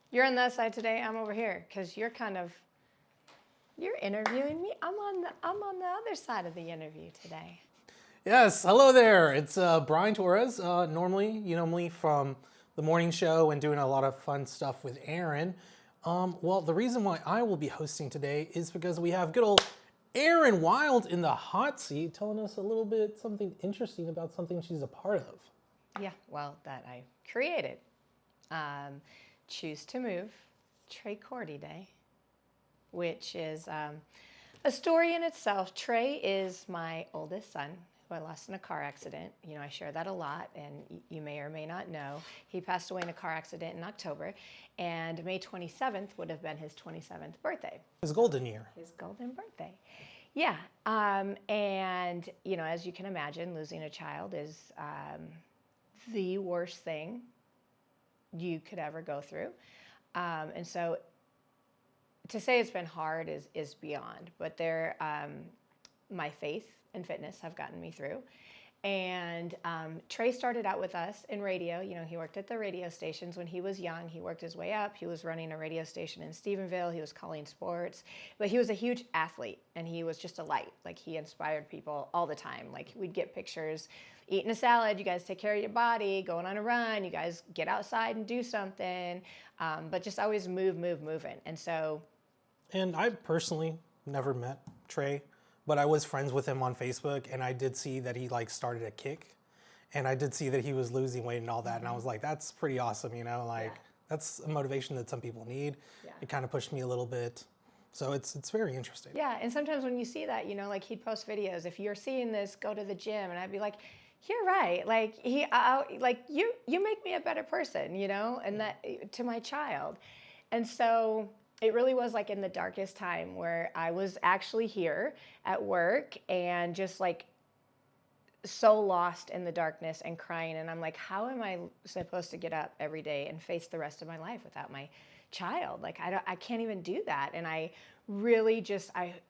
You're on that side today. I'm over here because you're interviewing me. I'm on the other side of the interview today. Yes, hello there. It's Bryan Torres. Normally, you know me from the morning show and doing a lot of fun stuff with Erin. Well, the reason why I will be hosting today is because we have good old Erin Wilde in the hot seat telling us a little bit something interesting about something she's a part of. Yeah, well, that I created. Choose to Move, Trey Cordie Day, which is a story in itself. Trey is my oldest son, who I lost in a car accident. You know, I share that a lot, and you may or may not know. He passed away in a car accident in October, and May 27th would have been his 27th birthday. His golden year. His golden birthday. Yeah. And, you know, as you can imagine, losing a child is the worst thing you could ever go through. And so to say it's been hard is beyond, but my faith and fitness have gotten me through. And Trey started out with us in radio. You know, he worked at the radio stations when he was young. He worked his way up. He was running a radio station in Stephenville. He was calling sports. But he was a huge athlete, and he was just a light. Like, he inspired people all the time. Like, we'd get pictures, eating a salad, you guys take care of your body, going on a run, you guys get outside and do something, but just always moving. And so... And I personally never met Trey, but I was friends with him on Facebook, and I did see that he started a kick, and I did see that he was losing weight and all that, and I was like, that's pretty awesome, you know, that's a motivation that some people need. Yeah. It kind of pushed me a little bit. So it's very interesting. Yeah, and sometimes when you see that, you know, like, he'd post videos, if you're seeing this, go to the gym, and I'd be like, you're right. Like, you make me a better person, you know, and that to my child. And so it really was like in the darkest time where I was actually here at work and just like so lost in the darkness and crying. And I'm like, how am I supposed to get up every day and face the rest of my life without my child? Like, I can't even do that. And I really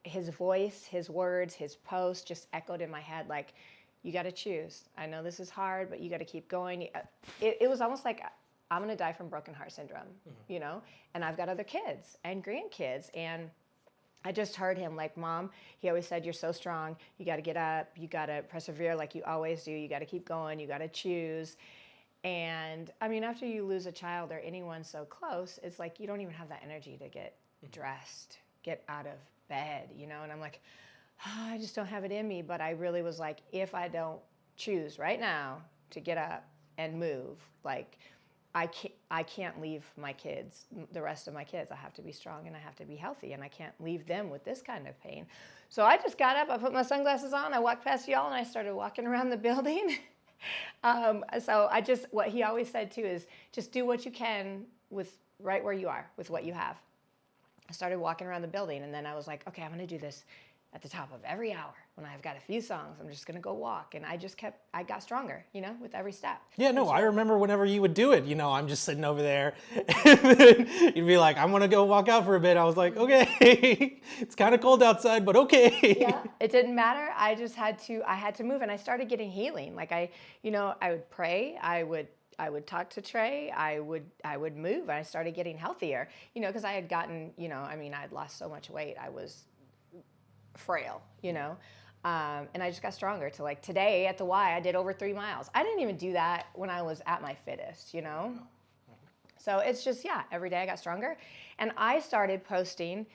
his voice, his words, his post just echoed in my head, like, you got to choose. I know this is hard, but you got to keep going. It was almost like, I'm going to die from broken heart syndrome, you know, and I've got other kids and grandkids. And I just heard him like, Mom, he always said, you're so strong. You got to get up. You got to persevere like you always do. You got to keep going. You got to choose. And I mean, after you lose a child or anyone so close, it's like, you don't even have that energy to get dressed, get out of bed, you know? And I'm like, oh, I just don't have it in me. But I really was like, if I don't choose right now to get up and move, like, I can't leave my kids, the rest of my kids. I have to be strong and I have to be healthy, and I can't leave them with this kind of pain. So I just got up, I put my sunglasses on, I walked past y'all, and I started walking around the building. So what he always said too is just do what you can with right where you are, with what you have. I started walking around the building, and then I was like, okay, I'm going to do this at the top of every hour. When I've got a few songs, I'm just going to go walk. And I got stronger, you know, with every step. Yeah, no, I remember whenever you would do it, you know, I'm just sitting over there and then you'd be like, I'm going to go walk out for a bit. I was like, okay, it's kind of cold outside, but okay. Yeah, it didn't matter. I had to move, and I started getting healing. Like, I would pray. I would talk to Trey. I would move, and I started getting healthier, you know, because I had gotten, you know, I mean, I had lost so much weight. I was frail, you know, and I just got stronger to, like, today at the Y, I did over 3 miles. I didn't even do that when I was at my fittest, you know? So it's just, yeah, every day I got stronger. And I started posting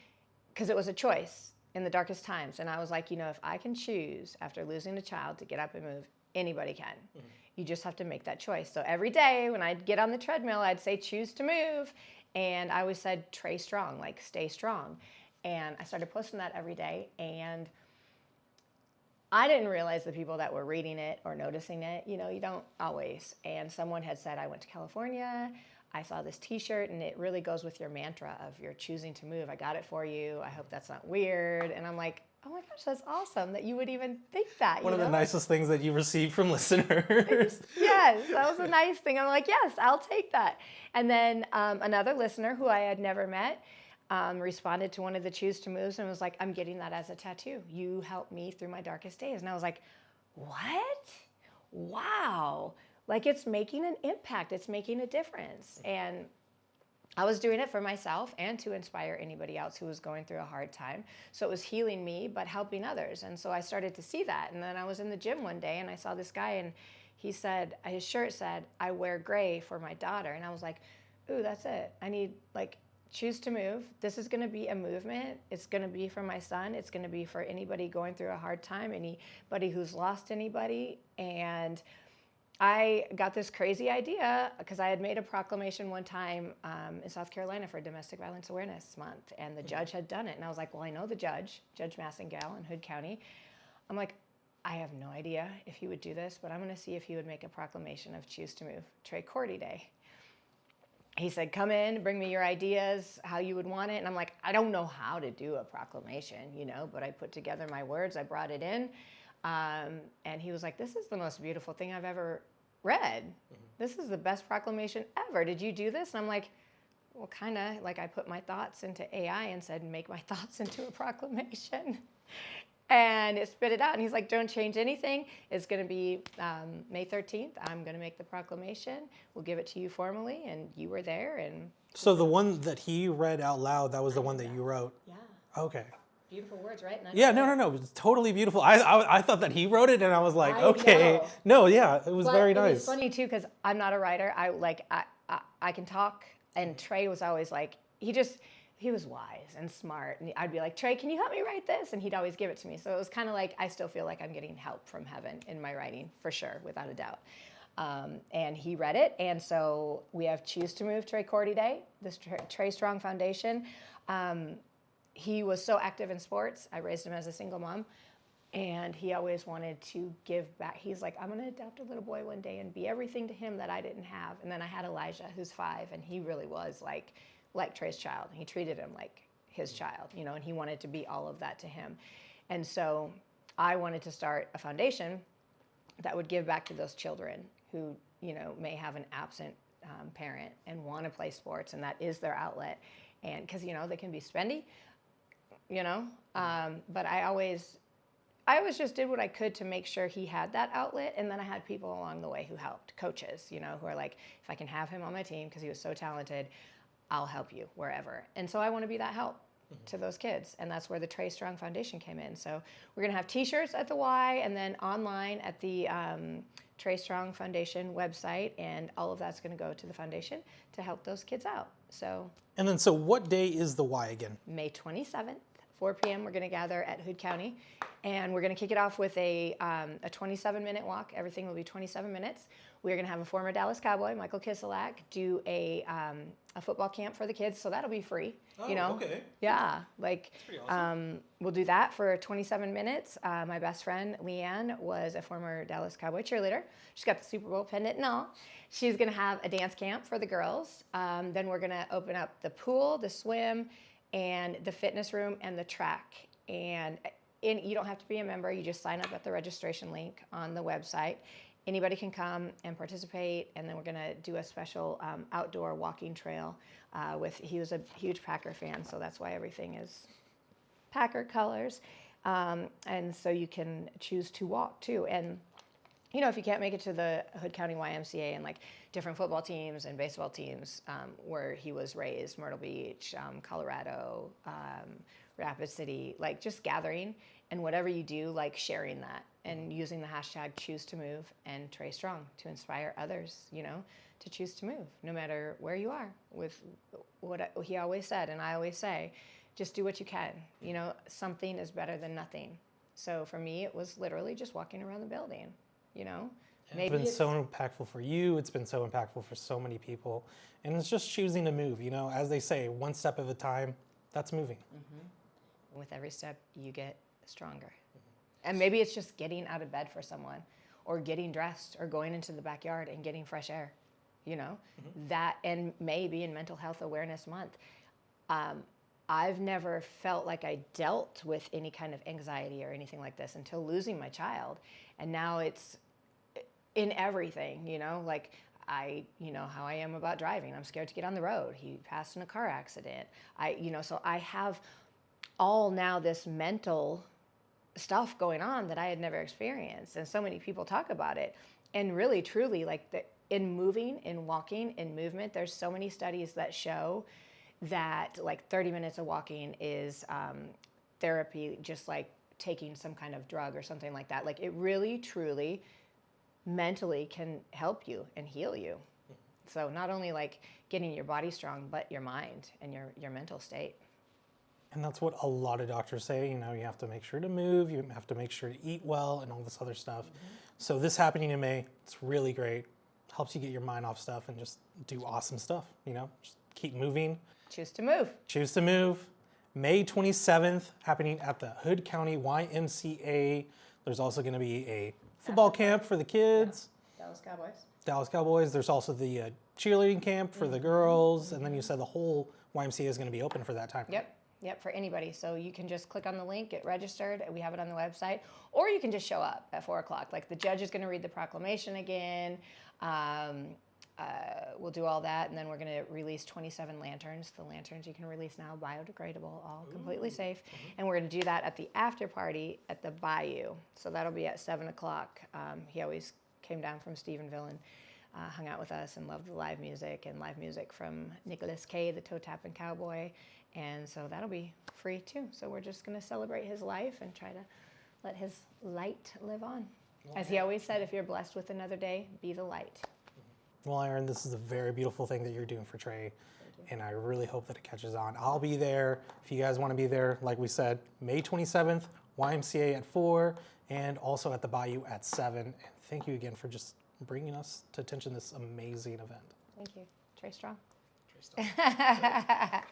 because it was a choice in the darkest times. And I was like, you know, if I can choose after losing a child to get up and move, anybody can. Mm-hmm. You just have to make that choice. So every day when I'd get on the treadmill, I'd say, choose to move. And I always said, Trey Strong, like, stay strong. And I started posting that every day, and I didn't realize the people that were reading it or noticing it. You know, you don't always. And someone had said, I went to California, I saw this t-shirt, and it really goes with your mantra of you're choosing to move. I got it for you. I hope that's not weird. And I'm like, oh my gosh, that's awesome that you would even think that. One of the nicest things that you received from listeners. Yes, that was a nice thing. I'm like, yes, I'll take that. And then another listener who I had never met responded to one of the Choose to Moves and was like, I'm getting that as a tattoo. You helped me through my darkest days. And I was like, what? Wow. Like, it's making an impact. It's making a difference. And I was doing it for myself and to inspire anybody else who was going through a hard time. So it was healing me, but helping others. And so I started to see that. And then I was in the gym one day and I saw this guy and he said, his shirt said, "I wear gray for my daughter." And I was like, ooh, that's it. I need, like, choose to move. This is going to be a movement. It's going to be for my son. It's going to be for anybody going through a hard time, anybody who's lost anybody. And I got this crazy idea because I had made a proclamation one time in South Carolina for Domestic Violence Awareness Month, and the judge had done it. And I was like, well, I know the judge, Judge Massengale in Hood County. I'm like, I have no idea if he would do this, but I'm going to see if he would make a proclamation of Choose to Move Trey Cordie Day. He said, come in, bring me your ideas, how you would want it. And I'm like, I don't know how to do a proclamation, but I put together my words, I brought it in. And he was like, this is the most beautiful thing I've ever read. This is the best proclamation ever. Did you do this? And I'm like, well, kind of. Like, I put my thoughts into AI and said, make my thoughts into a proclamation. And it spit it out. And he's like, don't change anything. It's going to be May 13th. I'm going to make the proclamation. We'll give it to you formally. And you were there. And So the one that he read out loud, that was the one that you wrote? yeah. Okay. Beautiful words, right? Yeah, no. It was totally beautiful. I thought that he wrote it, and I was like, okay. know. No, yeah, it was But very it nice. was funny, too, because I'm not a writer. I can talk. And Trey was always like, he was wise and smart. And I'd be like, Trey, can you help me write this? And he'd always give it to me. So it was kind of like, I still feel like I'm getting help from heaven in my writing, for sure, without a doubt. And he read it. And so we have Choose to Move Trey Cordie Day, this Trey Strong Foundation. He was so active in sports. I raised him as a single mom. And he always wanted to give back. He's like, I'm going to adopt a little boy one day and be everything to him that I didn't have. And then I had Elijah, who's 5, and he really was like Trey's child. He treated him like his child, and he wanted to be all of that to him. And so I wanted to start a foundation that would give back to those children who, may have an absent parent and want to play sports, and that is their outlet. And because, they can be spendy, but I always just did what I could to make sure he had that outlet. And then I had people along the way who helped, coaches, who are like, if I can have him on my team because he was so talented, I'll help you wherever. And so I want to be that help to those kids. And that's where the Trey Strong Foundation came in. So we're going to have T-shirts at the Y and then online at the Trey Strong Foundation website. And all of that's going to go to the foundation to help those kids out. So what day is the Y again? May 27th. 4 p.m. we're going to gather at Hood County, and we're going to kick it off with a 27-minute walk. Everything will be 27 minutes. We're going to have a former Dallas Cowboy, Michael Kiselak, do a football camp for the kids, so that'll be free. Oh, okay. Yeah, That's pretty awesome. we'll do that for 27 minutes. My best friend, Leanne, was a former Dallas Cowboy cheerleader. She's got the Super Bowl pendant and all. She's going to have a dance camp for the girls. Then we're going to open up the pool, the swim, and the fitness room and the track. And you don't have to be a member. You just sign up at the registration link on the website. Anybody can come and participate. And then we're going to do a special outdoor walking trail he was a huge Packer fan, so that's why everything is Packer colors. And so you can choose to walk too. And if you can't make it to the Hood County YMCA and like different football teams and baseball teams where he was raised, Myrtle Beach, Colorado, Rapid City, like just gathering, and whatever you do, like sharing that and using the hashtag Choose to Move and Trey Strong to inspire others, to choose to move no matter where you are. With what he always said, and I always say, just do what you can. Something is better than nothing. So for me, it was literally just walking around the building. It's been so impactful for you. It's been so impactful for so many people. And it's just choosing to move, as they say, one step at a time, that's moving. Mm-hmm. With every step, you get stronger. Mm-hmm. And maybe it's just getting out of bed for someone, or getting dressed, or going into the backyard and getting fresh air, mm-hmm. That, and maybe in Mental Health Awareness Month, I've never felt like I dealt with any kind of anxiety or anything like this until losing my child. And now it's in everything, like how I am about driving. I'm scared to get on the road. He passed in a car accident. So I have all now this mental stuff going on that I had never experienced. And so many people talk about it. And really, truly, like in moving, in walking, in movement, there's so many studies that show that like 30 minutes of walking is therapy, just like taking some kind of drug or something like that. Like it really, truly, mentally can help you and heal you. So not only like getting your body strong, but your mind and your mental state. And that's what a lot of doctors say, you know, you have to make sure to move, you have to make sure to eat well and all this other stuff. So this happening in May, it's really great. Helps you get your mind off stuff and just do awesome stuff, you know, just keep moving. Choose to move. Choose to move. May 27th, happening at the Hood County YMCA. There's also going to be a football camp for the kids. Yeah. Dallas Cowboys. There's also the cheerleading camp for the girls. And then you said the whole YMCA is going to be open for that time. Yep, for anybody. So you can just click on the link, get registered. We have it on the website. Or you can just show up at 4 o'clock. Like the judge is going to read the proclamation again. We'll do all that. And then we're going to release 27 lanterns. The lanterns you can release now, biodegradable, all completely safe. And we're going to do that at the after party at the Bayou. So that'll be at 7 o'clock. He always came down from Stephenville and hung out with us and loved the live music from Nicholas K., the toe tapping cowboy. And so that'll be free too. So we're just going to celebrate his life and try to let his light live on. As he always said, if you're blessed with another day, be the light. Well, Erin, this is a very beautiful thing that you're doing for Trey, and I really hope that it catches on. I'll be there. If you guys want to be there, like we said, May 27th, YMCA at 4, and also at the Bayou at 7. And thank you again for just bringing us to attention this amazing event. Thank you. Trey Strong. Trey Strong.